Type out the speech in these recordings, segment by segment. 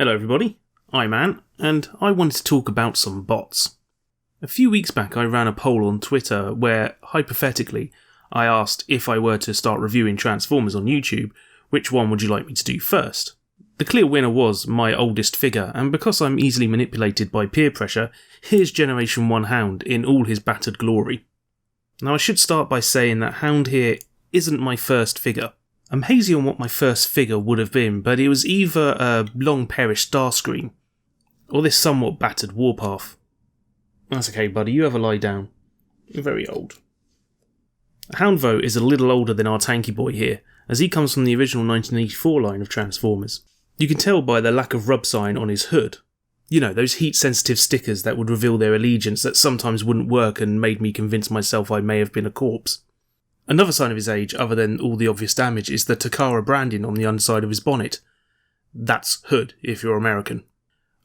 Hello everybody, I'm Ant, and I wanted to talk about some bots. A few weeks back I ran a poll on Twitter where, hypothetically, I asked if I were to start reviewing Transformers on YouTube, which one would you like me to do first? The clear winner was my oldest figure, and because I'm easily manipulated by peer pressure, here's Generation 1 Hound in all his battered glory. Now I should start by saying that Hound here isn't my first figure. I'm hazy on what my first figure would have been, but it was either a long-perished Starscream, or this somewhat battered Warpath. That's okay, buddy, you have a lie down. You're very old. Hound, though, is a little older than our tanky boy here, as he comes from the original 1984 line of Transformers. You can tell by the lack of rub sign on his hood. You know, those heat-sensitive stickers that would reveal their allegiance that sometimes wouldn't work and made me convince myself I may have been a corpse. Another sign of his age, other than all the obvious damage, is the Takara branding on the underside of his bonnet. That's hood, if you're American.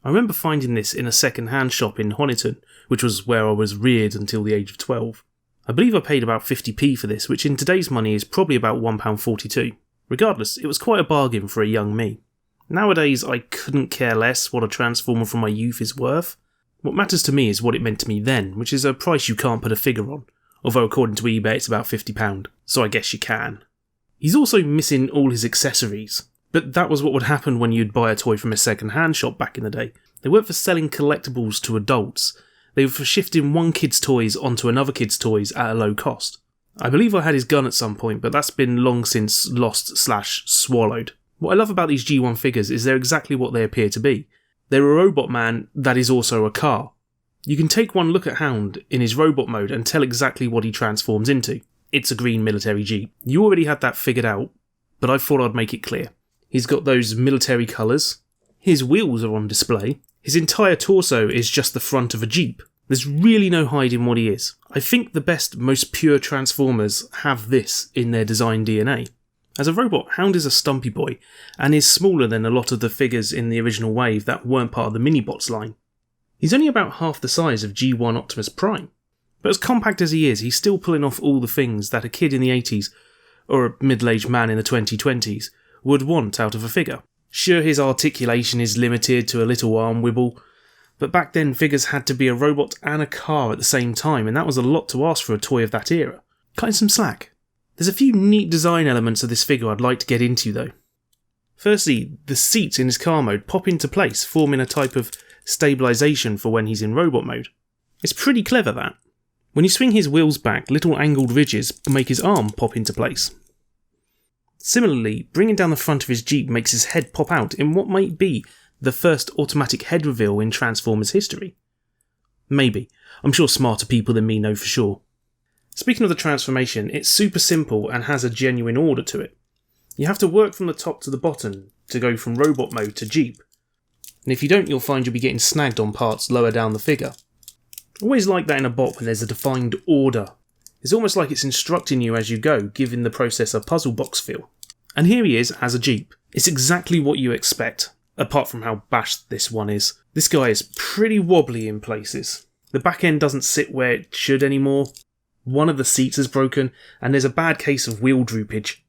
I remember finding this in a second-hand shop in Honiton, which was where I was reared until the age of 12. I believe I paid about 50p for this, which in today's money is probably about £1.42. Regardless, it was quite a bargain for a young me. Nowadays, I couldn't care less what a Transformer from my youth is worth. What matters to me is what it meant to me then, which is a price you can't put a figure on. Although according to eBay it's about £50, so I guess you can. He's also missing all his accessories, but that was what would happen when you'd buy a toy from a second-hand shop back in the day. They weren't for selling collectibles to adults, they were for shifting one kid's toys onto another kid's toys at a low cost. I believe I had his gun at some point, but that's been long since lost/swallowed. What I love about these G1 figures is they're exactly what they appear to be. They're a robot man that is also a car. You can take one look at Hound in his robot mode and tell exactly what he transforms into. It's a green military jeep. You already had that figured out, but I thought I'd make it clear. He's got those military colours, his wheels are on display, his entire torso is just the front of a jeep. There's really no hiding what he is. I think the best, most pure Transformers have this in their design DNA. As a robot, Hound is a stumpy boy, and is smaller than a lot of the figures in the original wave that weren't part of the Minibots line. He's only about half the size of G1 Optimus Prime, but as compact as he is, he's still pulling off all the things that a kid in the 80s, or a middle-aged man in the 2020s, would want out of a figure. Sure, his articulation is limited to a little arm wibble, but back then figures had to be a robot and a car at the same time, and that was a lot to ask for a toy of that era. Cutting some slack. There's a few neat design elements of this figure I'd like to get into though. Firstly, the seats in his car mode pop into place, forming a type of stabilisation for when he's in robot mode. It's pretty clever that. When you swing his wheels back, little angled ridges make his arm pop into place. Similarly, bringing down the front of his Jeep makes his head pop out in what might be the first automatic head reveal in Transformers history. Maybe. I'm sure smarter people than me know for sure. Speaking of the transformation, it's super simple and has a genuine order to it. You have to work from the top to the bottom to go from robot mode to Jeep. And if you don't, you'll find you'll be getting snagged on parts lower down the figure. Always like that in a bot when there's a defined order. It's almost like it's instructing you as you go, giving the process a puzzle box feel. And here he is as a Jeep. It's exactly what you expect, apart from how bashed this one is. This guy is pretty wobbly in places. The back end doesn't sit where it should anymore. One of the seats is broken, and there's a bad case of wheel droopage.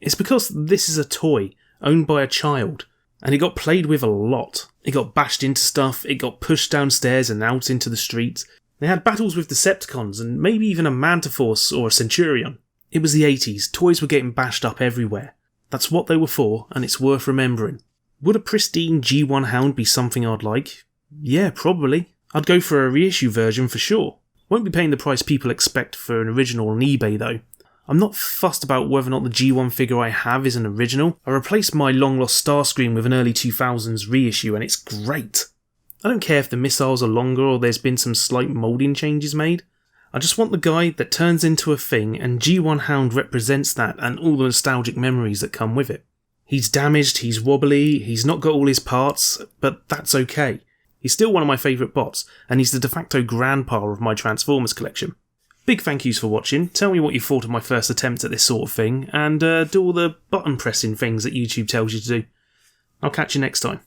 It's because this is a toy, owned by a child, and it got played with a lot. It got bashed into stuff, it got pushed downstairs and out into the streets. They had battles with Decepticons and maybe even a Mantiforce or a Centurion. It was the 80s, toys were getting bashed up everywhere. That's what they were for, and it's worth remembering. Would a pristine G1 Hound be something I'd like? Yeah, probably. I'd go for a reissue version for sure. Won't be paying the price people expect for an original on eBay though. I'm not fussed about whether or not the G1 figure I have is an original. I replaced my long-lost Starscream with an early 2000s reissue and it's great. I don't care if the missiles are longer or there's been some slight moulding changes made. I just want the guy that turns into a thing, and G1 Hound represents that and all the nostalgic memories that come with it. He's damaged, he's wobbly, he's not got all his parts, but that's okay. He's still one of my favourite bots, and he's the de facto grandpa of my Transformers collection. Big thank yous for watching, tell me what you thought of my first attempt at this sort of thing, and do all the button pressing things that YouTube tells you to do. I'll catch you next time.